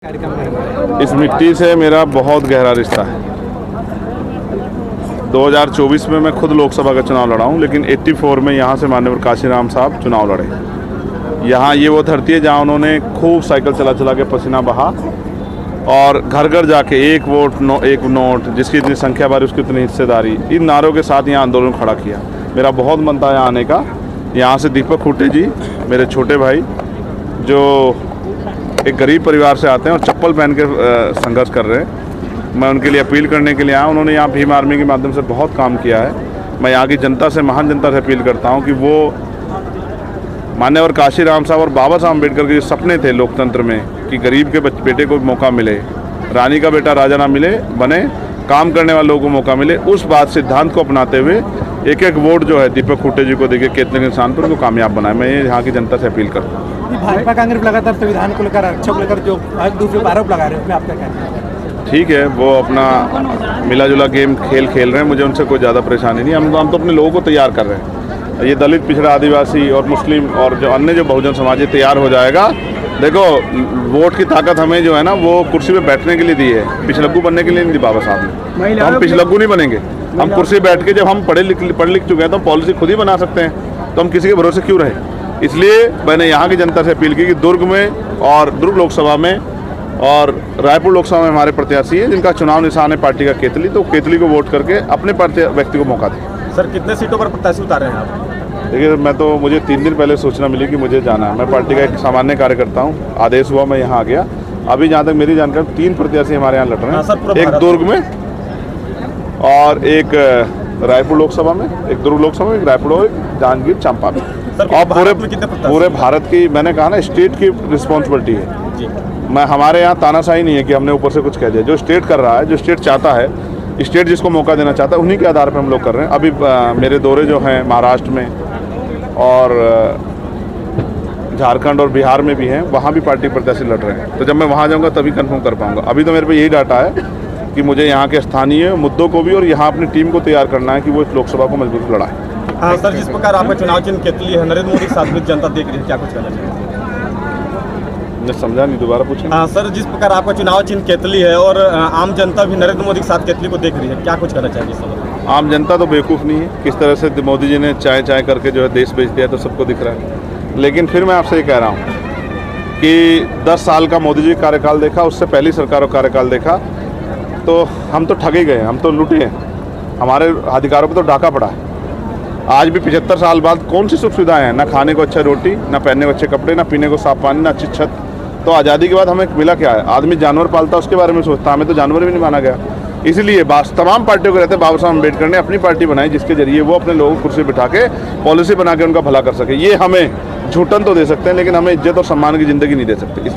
इस मिट्टी से मेरा बहुत गहरा रिश्ता है। 2024 में मैं खुद लोकसभा का चुनाव लड़ा हूँ, लेकिन 84 में यहाँ से माननीय काशीराम साहब चुनाव लड़े। यहाँ ये वो धरती है जहाँ उन्होंने खूब साइकिल चला चला के पसीना बहा और घर घर जाके एक वोट एक नोट, जिसकी इतनी संख्या बारी उसकी उतनी हिस्सेदारी, इन नारों के साथ यहाँ आंदोलन खड़ा किया। मेरा बहुत मन था यहाँ आने का। यहाँ से दीपक खूटे जी, मेरे छोटे भाई, जो एक गरीब परिवार से आते हैं और चप्पल पहन के संघर्ष कर रहे हैं, मैं उनके लिए अपील करने के लिए आया। उन्होंने यहाँ भीम आर्मी के माध्यम से बहुत काम किया है। मैं यहाँ की जनता से, महान जनता से अपील करता हूँ कि वो मान्यवर काशीराम साहब और बाबा साहब अम्बेडकर के जो सपने थे लोकतंत्र में कि गरीब के बेटे को मौका मिले, रानी का बेटा राजा ना मिले बने, काम करने वाले लोगों को मौका मिले, उस बात सिद्धांत को अपनाते हुए एक एक वोट जो है दीपक खूटे जी को देके कितने इंसान पर उनको कामयाब बनाए। मैं ये यहाँ की जनता से अपील करता हूँ। भाजपा कांग्रेस लगातार संविधान को लेकर, आरक्षण को लेकर जो एक दूसरे पर आरोप लगा रहे हैं, उसमें आपका क्या कहना है? ठीक है, वो अपना मिला जुला गेम खेल रहे हैं, मुझे उनसे कोई ज़्यादा परेशानी नहीं। हम तो अपने लोगों को तैयार कर रहे हैं। ये दलित, पिछड़ा, आदिवासी और मुस्लिम और जो अन्य जो बहुजन समाज तैयार हो जाएगा। देखो, वोट की ताकत हमें जो है ना वो कुर्सी पे बैठने के लिए दी है, पिछलग्गू बनने के लिए नहीं दी बाबा साहब ने। हम पिछलग्गू नहीं बनेंगे। हम कुर्सी बैठ के, जब हम पढ़ लिख चुके हैं तो हम पॉलिसी खुद ही बना सकते हैं, तो हम किसी के भरोसे क्यों रहे। इसलिए मैंने यहाँ की जनता से अपील की कि दुर्ग में और दुर्ग लोकसभा में और रायपुर लोकसभा में हमारे प्रत्याशी हैं जिनका चुनाव निशान है पार्टी का केतली, तो केतली को वोट करके अपने व्यक्ति को मौका दें। सर, कितने सीटों पर प्रत्याशी उतार रहे हैं आप? देखिए, मुझे 3 दिन पहले सूचना मिली कि मुझे जाना है। मैं पार्टी का एक सामान्य कार्यकर्ता हूँ, आदेश हुआ, मैं यहाँ आ गया। अभी जहाँ तक मेरी जानकारी 3 प्रत्याशी हमारे यहाँ लड़ रहे हैं, एक दुर्ग में और एक रायपुर लोकसभा में, एक दुर्ग लोकसभा में, एक रायपुर और एक जांजगीर चांपा में। और पूरे भारत की, मैंने कहा ना, स्टेट की रिस्पॉन्सिबिलिटी है जी। मैं, हमारे यहाँ तानाशाही नहीं है कि हमने ऊपर से कुछ कह दिया। जो स्टेट कर रहा है, जो स्टेट चाहता है, स्टेट जिसको मौका देना चाहता है, उन्हीं के आधार पर हम लोग कर रहे हैं। अभी मेरे दौरे जो हैं महाराष्ट्र में और झारखंड और बिहार में भी हैं, वहाँ भी पार्टी प्रत्याशी लड़ रहे हैं। तो जब मैं वहाँ जाऊँगा तभी कंफर्म कर पाऊँगा। अभी तो मेरे पे यही डाटा है कि मुझे यहाँ के स्थानीय मुद्दों को भी और यहाँ अपनी टीम को तैयार करना है कि वो इस लोकसभा को मजबूत लड़ाए। हाँ सर, जिस प्रकार आपका चुनाव चिन्ह केतली है, नरेंद्र मोदी के साथ में जनता देख रही है, क्या कुछ कहना चाहिए? मैं समझा नहीं, दोबारा पूछें। हाँ सर, जिस प्रकार आपका चुनाव चिन्ह केतली है और आम जनता भी नरेंद्र मोदी के साथ केतली को देख रही है, क्या कुछ कहना चाहिए सर? आम जनता तो बेवकूफ़ नहीं है। किस तरह से मोदी जी ने चाय करके जो है देश बेच दिया, तो सबको दिख रहा है। लेकिन फिर मैं आपसे ये कह रहा हूँ कि 10 साल का मोदी जी कार्यकाल देखा, उससे पहली सरकारों का कार्यकाल देखा, तो हम तो ठगे गए, हम तो लुटे हैं, हमारे अधिकारों पर तो डाका पड़ा है। आज भी 75 साल बाद कौन सी सुख सुविधाएं हैं? ना खाने को अच्छा रोटी, ना पहनने को अच्छे कपड़े, ना पीने को साफ पानी, ना अच्छी छत। तो आज़ादी के बाद हमें मिला क्या है? आदमी जानवर पालता, उसके बारे में सोचता, हमें तो जानवर भी नहीं माना गया। इसलिए तमाम पार्टियों के रहते बाबा साहब अम्बेडकर ने अपनी पार्टी बनाई, जिसके जरिए वो अपने लोगों को कुर्सी बिठा के पॉलिसी बना के उनका भला कर सके। ये हमें झूठन तो दे सकते हैं, लेकिन हमें इज्जत और सम्मान की ज़िंदगी नहीं दे सकते। इसलिए